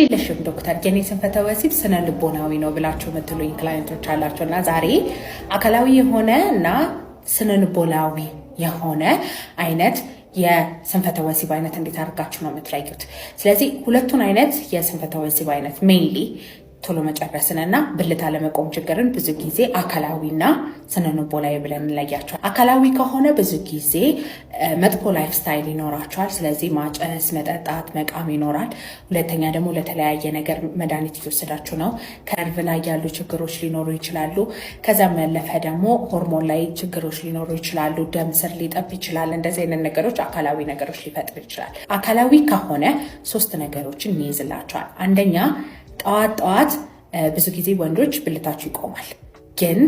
ግዴለሽም ዶክተር የኔ ስንፈተ ወሲብ ስነ ልቦናዊ ነው ብላችሁ የምትሉኝ ክላይንቶች አላችሁና ዛሬ አካላዊ የሆነ እና ስነ ልቦናዊ የሆነ አይነት የስንፈተ ወሲብ አይነት እንዴት አድርጋችሁ ነው የምትለዩት? ስለዚህ ሁለቱን አይነት የስንፈተ ወሲብ አይነት ሜይንሊ ቶሎ መጨረስንና ብልት አለመቆም ችግርን ብዙ ጊዜ አካላዊና ስነ ልቦናዊ ብለን እንለያቸዋል። አካላዊ ከሆነ ብዙ ጊዜ መጥፎ ላይፍ ስታይል ይኖራቸዋል። ስለዚህ ማጨስ፣ መጠጣት፣ መቃም ይኖራል። ሁለተኛ ደግሞ ለተለያየ ነገር መድኃኒት እየወሰዳችሁ ነው። ከነርቭ ላይ ያሉ ችግሮች ሊኖሩ ይችላሉ። ከዛም ያለፈ ደግሞ ሆርሞን ላይ ችግሮች ሊኖሩ ይችላሉ። ደም ስር ሊጠብ ይችላል። እንደዚህ አይነት ነገሮች አካላዊ ነገሮች ሊፈጥር ይችላል። አካላዊ ከሆነ 3 ነገሮችን ይይዝላቸዋል። አንደኛ ጠዋት ብዙ ጊዜ ወንዶች ብልታችሁ ይቆማል፣ ግን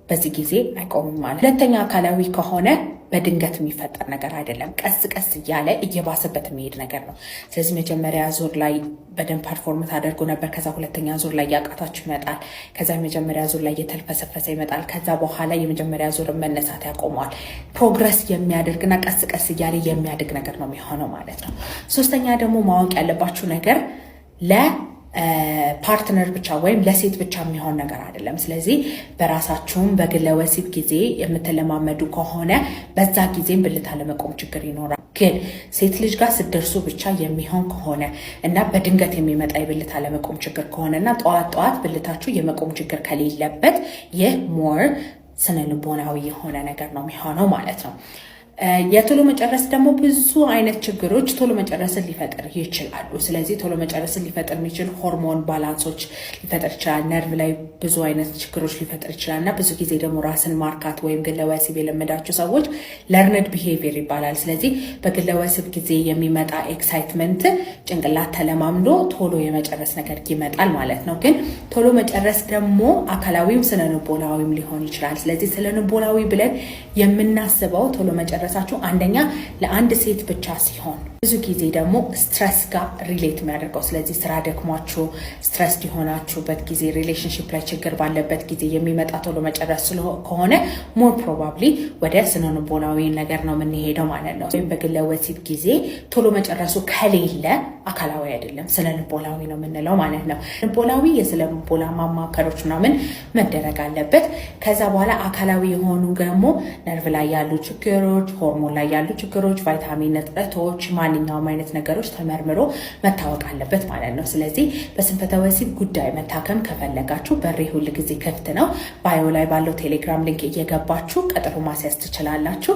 በዚህ ጊዜ አይቆምም ማለት። ሁለተኛ አካላዊ ከሆነ በድንገት የሚፈጠር ነገር አይደለም፣ ቀስ ቀስ እያለ እየባሰበት የሚሄድ ነገር ነው። ስለዚህ መጀመሪያ ዙር ላይ በደንብ ፐርፎርም ታደርጉ ነበር፣ ከዛ ሁለተኛ ዙር ላይ ያቃታችሁ ይመጣል፣ ከዛ የመጀመሪያ ዙር ላይ እየተልፈሰፈሰ ይመጣል፣ ከዛ በኋላ የመጀመሪያ ዙር መነሳት ያቆመዋል። ፕሮግረስ የሚያደርግና ቀስ ቀስ እያለ የሚያድግ ነገር ነው የሚሆነው ማለት ነው። ሶስተኛ ደግሞ ማወቅ ያለባችሁ ነገር ፓርትነር ብቻ ወይም ለሴት ብቻ የሚሆን ነገር አይደለም። ስለዚህ በራሳችሁም በግለ ወሲብ ጊዜ የምትለማመዱ ከሆነ በዛ ጊዜም ብልት አለመቆም ችግር ይኖራል። ግን ሴት ልጅ ጋር ስትደርሱ ብቻ የሚሆን ከሆነ እና በድንገት የሚመጣ የብልት አለመቆም ችግር ከሆነ እና ጠዋት ብልታችሁ የመቆም ችግር ከሌለበት ይህ ሞር ስነ ልቦናዊ የሆነ ነገር ነው የሚሆነው ማለት ነው። የቶሎ መጨረስ ደግሞ ብዙ አይነት ችግሮች ቶሎ መጨረስን ሊፈጥር ይችላሉ። ስለዚህ ቶሎ መጨረስን ሊፈጥር የሚችል ሆርሞን ባላንሶች ሊፈጥር ይችላል። ነርቭ ላይ ብዙ አይነት ችግሮች ሊፈጥር ይችላል እና ብዙ ጊዜ ደግሞ ራስን ማርካት ወይም ግለ ወሲብ የለመዳችሁ ሰዎች ለርንድ ቢሄቪየር ይባላል። ስለዚህ በግለ ወሲብ ጊዜ የሚመጣ ኤክሳይትመንት ጭንቅላት ተለማምዶ ቶሎ የመጨረስ ነገር ይመጣል ማለት ነው። ግን ቶሎ መጨረስ ደግሞ አካላዊም ስነ ልቦናዊም ሊሆን ይችላል። ስለዚህ ስነ ልቦናዊ ብለን የምናስበው ቶሎ መጨረስ አንደኛ ለአንድ ሴት ብቻ ሲሆን ብዙ ጊዜ ደግሞ ስትረስ ጋር ሪሌት የሚያደርገው። ስለዚህ ስራ ደክሟችሁ ስትረስ የሆናችሁበት ጊዜ፣ ሪሌሽንሽፕ ላይ ችግር ባለበት ጊዜ የሚመጣ ቶሎ መጨረስ ከሆነ ሞር ፕሮባብሊ ወደ ስነ ልቦናዊ ነገር ነው የምንሄደው ማለት ነው። ወይም በግለ ወሲብ ጊዜ ቶሎ መጨረሱ ከሌለ አካላዊ አይደለም፣ ስነ ልቦናዊ ነው የምንለው ማለት ነው። ልቦናዊ የስነ ልቦና ማማከሮች ምናምን መደረግ አለበት። ከዛ በኋላ አካላዊ የሆኑ ደግሞ ነርቭ ላይ ያሉ ችግሮች፣ ሆርሞን ላይ ያሉ ችግሮች፣ ቫይታሚን እጥረቶች፣ ማንኛውም አይነት ነገሮች ተመርምሮ መታወቅ አለበት ማለት ነው። ስለዚህ በስንፈተ ወሲብ ጉዳይ መታከም ከፈለጋችሁ በሬ ሁል ጊዜ ክፍት ነው። ባዮ ላይ ባለው ቴሌግራም ሊንክ እየገባችሁ ቀጠሮ ማስያዝ ትችላላችሁ።